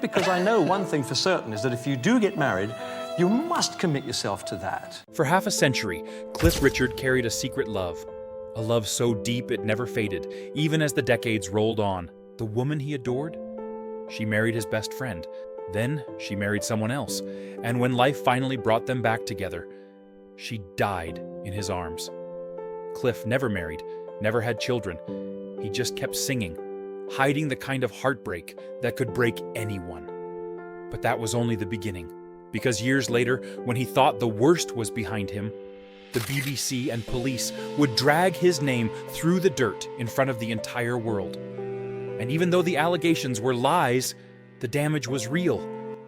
Because I know one thing for certain is that if you do get married, you must commit yourself to that. For half a century, Cliff Richard carried a secret love. A love so deep it never faded, even as the decades rolled on. The woman he adored? She married his best friend. Then she married someone else. And when life finally brought them back together, she died in his arms. Cliff never married, never had children. He just kept singing, hiding the kind of heartbreak that could break anyone. But that was only the beginning, because years later, when he thought the worst was behind him, the BBC and police would drag his name through the dirt in front of the entire world. And even though the allegations were lies, the damage was real.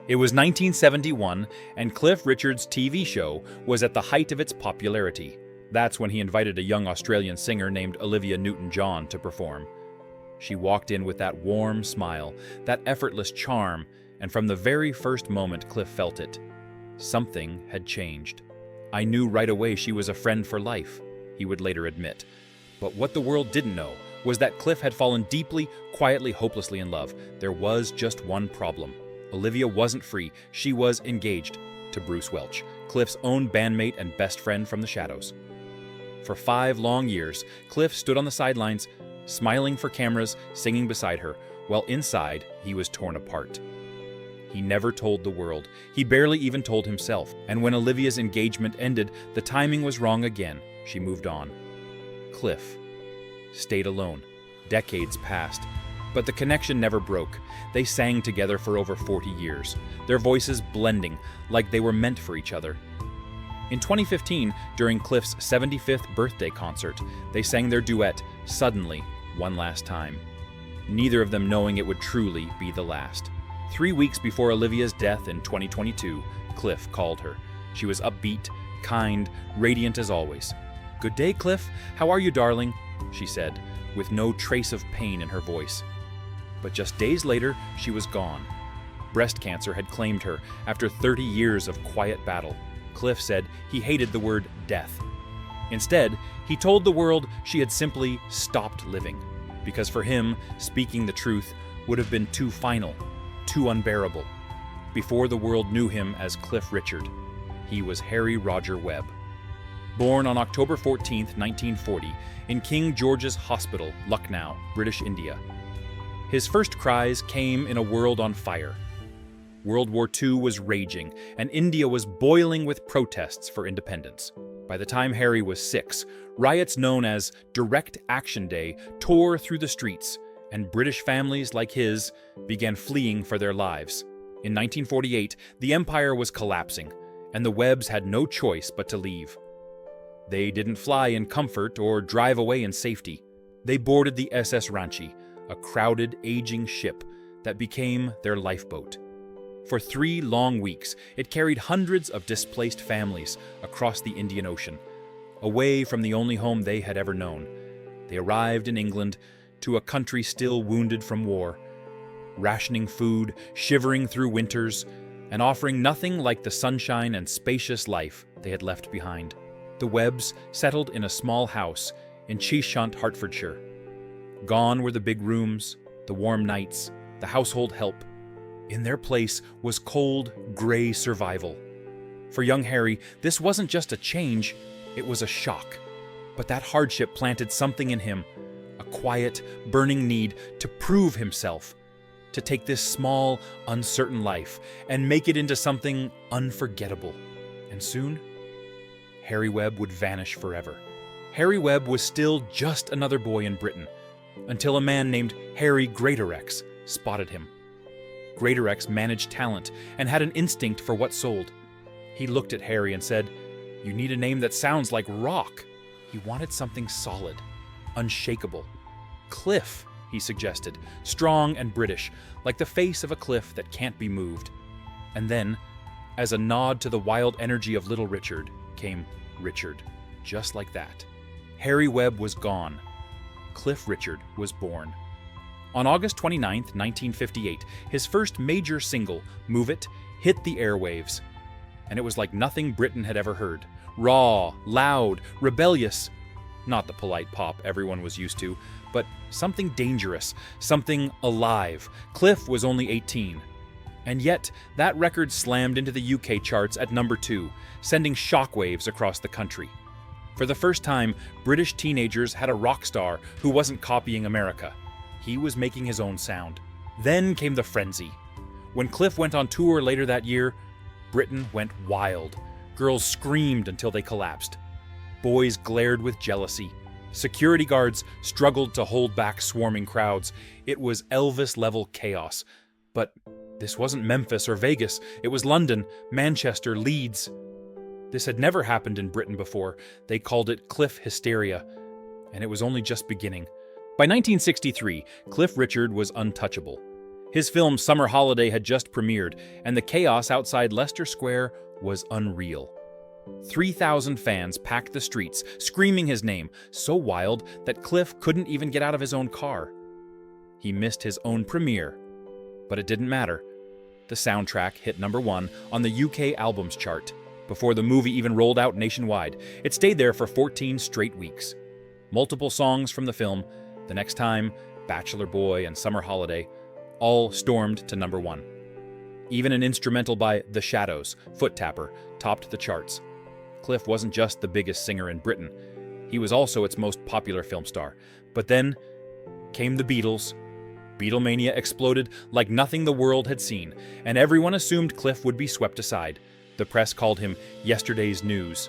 It was 1971, and Cliff Richard's TV show was at the height of its popularity. That's when he invited a young Australian singer named Olivia Newton-John to perform. She walked in with that warm smile, that effortless charm, and from the very first moment Cliff felt it. Something had changed. I knew right away she was a friend for life, he would later admit. But what the world didn't know was that Cliff had fallen deeply, quietly, hopelessly in love. There was just one problem. Olivia wasn't free. She was engaged to Bruce Welch, Cliff's own bandmate and best friend from the shadows. For 5 long years, Cliff stood on the sidelines, smiling for cameras, singing beside her, while inside he was torn apart. He never told the world. He barely even told himself. And when Olivia's engagement ended, the timing was wrong again. She moved on. Cliff stayed alone. Decades passed, but the connection never broke. They sang together for over 40 years, their voices blending like they were meant for each other. In 2015, during Cliff's 75th birthday concert, they sang their duet, Suddenly, one last time, neither of them knowing it would truly be the last. 3 weeks before Olivia's death in 2022, Cliff called her. She was upbeat, kind, radiant as always. "Good day, Cliff. How are you, darling?" she said, with no trace of pain in her voice. But just days later, she was gone. Breast cancer had claimed her after 30 years of quiet battle. Cliff said he hated the word death. Instead, he told the world she had simply stopped living, because for him, speaking the truth would have been too final, too unbearable. Before the world knew him as Cliff Richard, he was Harry Roger Webb. Born on October 14, 1940, in King George's Hospital, Lucknow, British India. His first cries came in a world on fire. World War II was raging, and India was boiling with protests for independence. By the time Harry was 6, riots known as Direct Action Day tore through the streets, and British families like his began fleeing for their lives. In 1948, the empire was collapsing, and the Webbs had no choice but to leave. They didn't fly in comfort or drive away in safety. They boarded the SS Ranchi, a crowded, aging ship that became their lifeboat. For 3 long weeks, it carried hundreds of displaced families across the Indian Ocean, away from the only home they had ever known. They arrived in England, to a country still wounded from war, rationing food, shivering through winters, and offering nothing like the sunshine and spacious life they had left behind. The Webbs settled in a small house in Cheyshunt, Hertfordshire. Gone were the big rooms, the warm nights, the household help. In their place was cold, gray survival. For young Harry, this wasn't just a change, it was a shock. But that hardship planted something in him, a quiet, burning need to prove himself, to take this small, uncertain life and make it into something unforgettable. And soon, Harry Webb would vanish forever. Harry Webb was still just another boy in Britain, until a man named Harry Greatorex spotted him. Greatorex managed talent and had an instinct for what sold. He looked at Harry and said, "You need a name that sounds like rock." He wanted something solid, unshakable. "Cliff," he suggested, strong and British, like the face of a cliff that can't be moved. And then, as a nod to the wild energy of Little Richard, came Richard, just like that. Harry Webb was gone. Cliff Richard was born. On August 29, 1958, his first major single, Move It, hit the airwaves. And it was like nothing Britain had ever heard. Raw, loud, rebellious. Not the polite pop everyone was used to, but something dangerous, something alive. Cliff was only 18. And yet, that record slammed into the UK charts at number 2, sending shockwaves across the country. For the first time, British teenagers had a rock star who wasn't copying America. He was making his own sound. Then came the frenzy. When Cliff went on tour later that year, Britain went wild. Girls screamed until they collapsed. Boys glared with jealousy. Security guards struggled to hold back swarming crowds. It was Elvis-level chaos. But this wasn't Memphis or Vegas. It was London, Manchester, Leeds. This had never happened in Britain before. They called it Cliff hysteria, and it was only just beginning. By 1963, Cliff Richard was untouchable. His film Summer Holiday had just premiered, and the chaos outside Leicester Square was unreal. 3,000 fans packed the streets, screaming his name, so wild that Cliff couldn't even get out of his own car. He missed his own premiere, but it didn't matter. The soundtrack hit number 1 on the UK albums chart. Before the movie even rolled out nationwide, it stayed there for 14 straight weeks. Multiple songs from the film, The Next Time, Bachelor Boy, and Summer Holiday, all stormed to number 1. Even an instrumental by The Shadows, Foot Tapper, topped the charts. Cliff wasn't just the biggest singer in Britain. He was also its most popular film star. But then came the Beatles. Beatlemania exploded like nothing the world had seen, and everyone assumed Cliff would be swept aside. The press called him yesterday's news.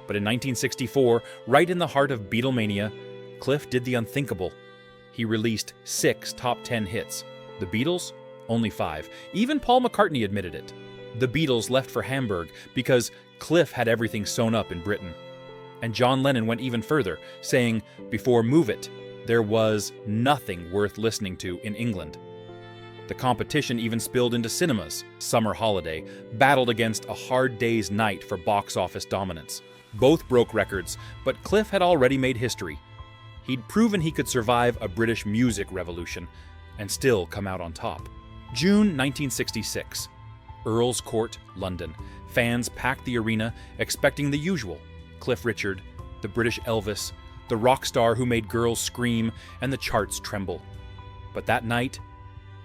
But in 1964, right in the heart of Beatlemania, Cliff did the unthinkable. He released 6 top 10 hits. The Beatles? Only 5. Even Paul McCartney admitted it. The Beatles left for Hamburg because Cliff had everything sewn up in Britain. And John Lennon went even further, saying, before Move It, there was nothing worth listening to in England. The competition even spilled into cinemas. Summer Holiday battled against A Hard Day's Night for box office dominance. Both broke records, but Cliff had already made history. He'd proven he could survive a British music revolution and still come out on top. June 1966. Earl's Court, London. Fans packed the arena, expecting the usual. Cliff Richard, the British Elvis, the rock star who made girls scream and the charts tremble. But that night,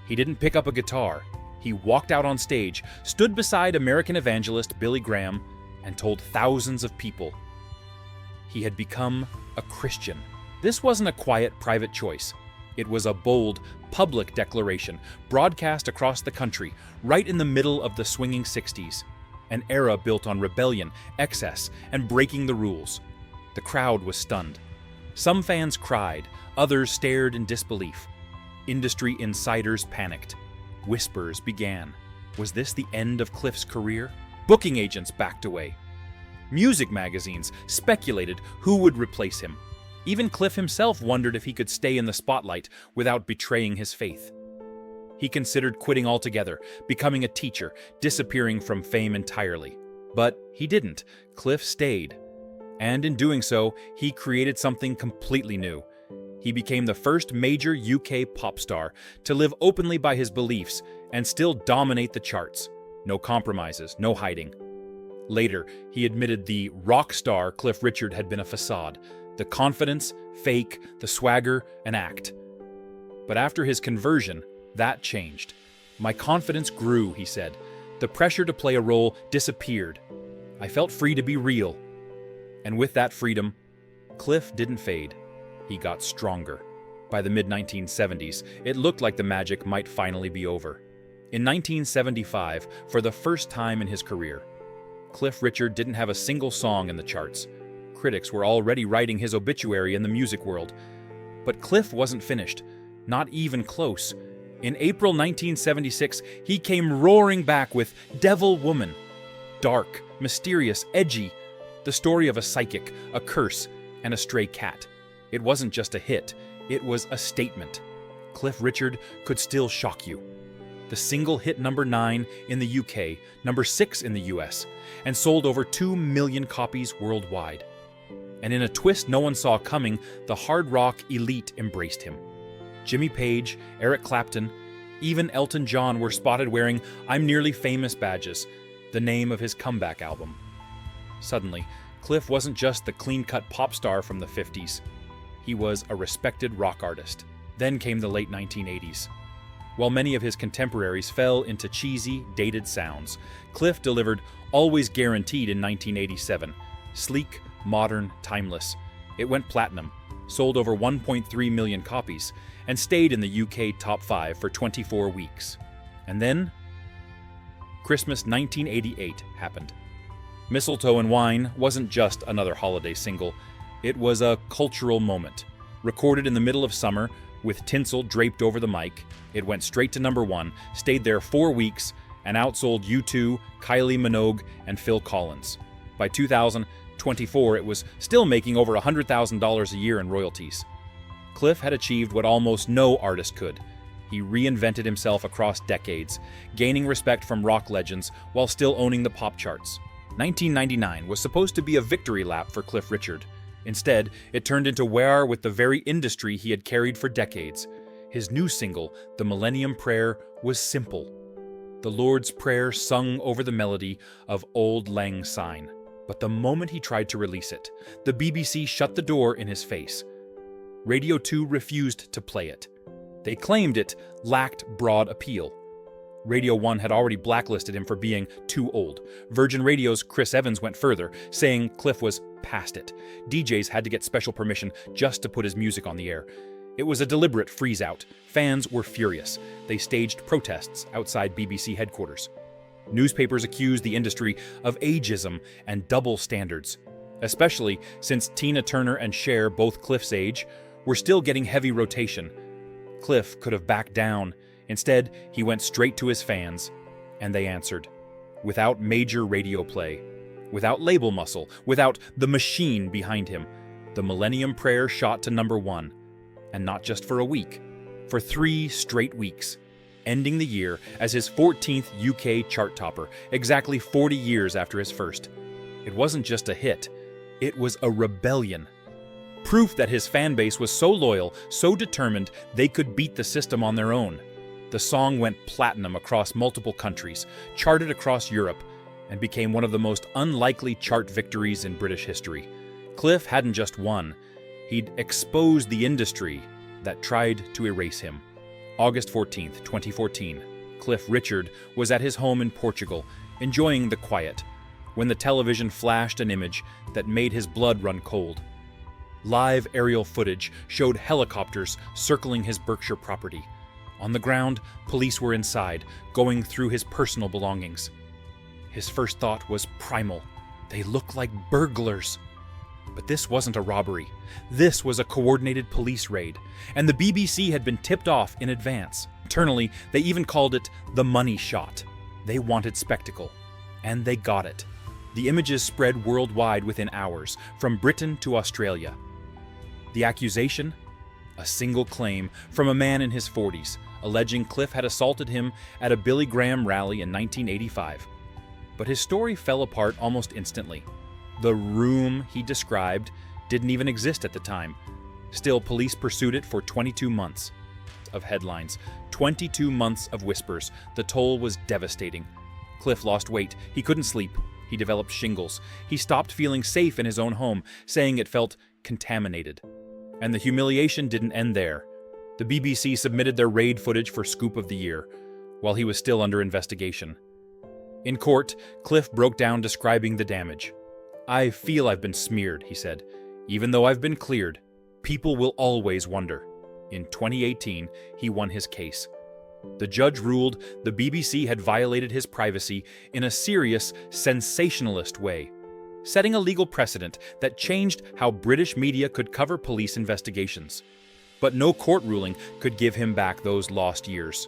he didn't pick up a guitar. He walked out on stage, stood beside American evangelist Billy Graham, and told thousands of people he had become a Christian. This wasn't a quiet, private choice. It was a bold, public declaration, broadcast across the country, right in the middle of the swinging 60s, an era built on rebellion, excess, and breaking the rules. The crowd was stunned. Some fans cried, others stared in disbelief. Industry insiders panicked. Whispers began. Was this the end of Cliff's career? Booking agents backed away. Music magazines speculated who would replace him. Even Cliff himself wondered if he could stay in the spotlight without betraying his faith. He considered quitting altogether, becoming a teacher, disappearing from fame entirely. But he didn't. Cliff stayed. And in doing so, he created something completely new. He became the first major UK pop star to live openly by his beliefs and still dominate the charts. No compromises, no hiding. Later, he admitted the rock star Cliff Richard had been a facade. The confidence, fake, the swagger, an act. But after his conversion, that changed. My confidence grew, he said. The pressure to play a role disappeared. I felt free to be real. And with that freedom, Cliff didn't fade. He got stronger. By the mid-1970s, it looked like the magic might finally be over. In 1975, for the first time in his career, Cliff Richard didn't have a single song in the charts. Critics were already writing his obituary in the music world. But Cliff wasn't finished, not even close. In April 1976, he came roaring back with Devil Woman. Dark, mysterious, edgy. The story of a psychic, a curse, and a stray cat. It wasn't just a hit, it was a statement. Cliff Richard could still shock you. The single hit number 9 in the UK, number 6 in the US, and sold over 2 million copies worldwide. And in a twist no one saw coming, the hard rock elite embraced him. Jimmy Page, Eric Clapton, even Elton John were spotted wearing I'm Nearly Famous badges, the name of his comeback album. Suddenly, Cliff wasn't just the clean-cut pop star from the 50s. He was a respected rock artist. Then came the late 1980s. While many of his contemporaries fell into cheesy, dated sounds, Cliff delivered Always Guaranteed in 1987. Sleek, modern, timeless. It went platinum, sold over 1.3 million copies, and stayed in the UK top 5 for 24 weeks. And then, Christmas 1988 happened. Mistletoe and Wine wasn't just another holiday single, it was a cultural moment. Recorded in the middle of summer, with tinsel draped over the mic, it went straight to #1, stayed there 4 weeks, and outsold U2, Kylie Minogue, and Phil Collins. By 2024, it was still making over $100,000 a year in royalties. Cliff had achieved what almost no artist could. He reinvented himself across decades, gaining respect from rock legends while still owning the pop charts. 1999 was supposed to be a victory lap for Cliff Richard. Instead, it turned into war with the very industry he had carried for decades. His new single, The Millennium Prayer, was simple. The Lord's Prayer sung over the melody of Auld Lang Syne. But the moment he tried to release it, the BBC shut the door in his face. Radio 2 refused to play it. They claimed it lacked broad appeal. Radio 1 had already blacklisted him for being too old. Virgin Radio's Chris Evans went further, saying Cliff was past it. DJs had to get special permission just to put his music on the air. It was a deliberate freeze-out. Fans were furious. They staged protests outside BBC headquarters. Newspapers accused the industry of ageism and double standards, especially since Tina Turner and Cher, both Cliff's age, were still getting heavy rotation. Cliff could have backed down. Instead, he went straight to his fans, and they answered. Without major radio play, without label muscle, without the machine behind him, the Millennium Prayer shot to #1. And not just for a week, for 3 straight weeks, ending the year as his 14th UK chart topper, exactly 40 years after his first. It wasn't just a hit, it was a rebellion. Proof that his fan base was so loyal, so determined, they could beat the system on their own. The song went platinum across multiple countries, charted across Europe, and became one of the most unlikely chart victories in British history. Cliff hadn't just won, he'd exposed the industry that tried to erase him. August 14th, 2014, Cliff Richard was at his home in Portugal, enjoying the quiet, when the television flashed an image that made his blood run cold. Live aerial footage showed helicopters circling his Berkshire property. On the ground, police were inside, going through his personal belongings. His first thought was primal. They look like burglars. But this wasn't a robbery. This was a coordinated police raid, and the BBC had been tipped off in advance. Internally, they even called it the money shot. They wanted spectacle, and they got it. The images spread worldwide within hours, from Britain to Australia. The accusation? A single claim from a man in his 40s, alleging Cliff had assaulted him at a Billy Graham rally in 1985. But his story fell apart almost instantly. The room he described didn't even exist at the time. Still, police pursued it for 22 months. Of headlines, 22 months of whispers. The toll was devastating. Cliff lost weight. He couldn't sleep. He developed shingles. He stopped feeling safe in his own home, saying it felt contaminated. And the humiliation didn't end there. The BBC submitted their raid footage for Scoop of the Year, while he was still under investigation. In court, Cliff broke down describing the damage. "I feel I've been smeared," he said. "Even though I've been cleared, people will always wonder." In 2018, he won his case. The judge ruled the BBC had violated his privacy in a serious, sensationalist way, setting a legal precedent that changed how British media could cover police investigations. But no court ruling could give him back those lost years,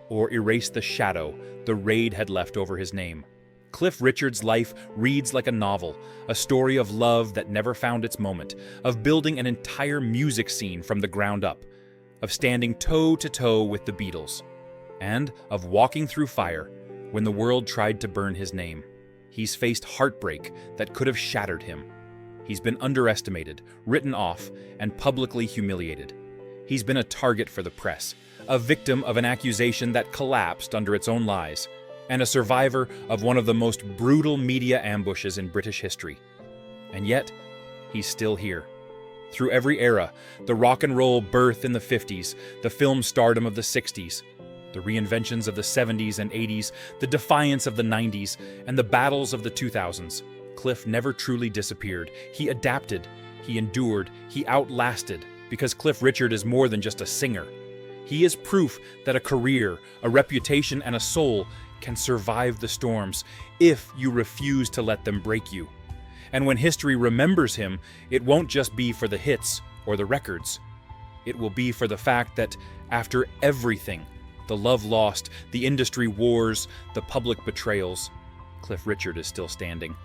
or erase the shadow the raid had left over his name. Cliff Richard's life reads like a novel, a story of love that never found its moment, of building an entire music scene from the ground up, of standing toe-to-toe with the Beatles, and of walking through fire when the world tried to burn his name. He's faced heartbreak that could have shattered him. He's been underestimated, written off, and publicly humiliated. He's been a target for the press, a victim of an accusation that collapsed under its own lies, and a survivor of one of the most brutal media ambushes in British history. And yet, he's still here. Through every era, the rock and roll birth in the 50s, the film stardom of the 60s, The reinventions of the 70s and 80s, the defiance of the 90s, and the battles of the 2000s. Cliff never truly disappeared. He adapted, he endured, he outlasted, because Cliff Richard is more than just a singer. He is proof that a career, a reputation, and a soul can survive the storms if you refuse to let them break you. And when history remembers him, it won't just be for the hits or the records. It will be for the fact that after everything, the love lost, the industry wars, the public betrayals, Cliff Richard is still standing.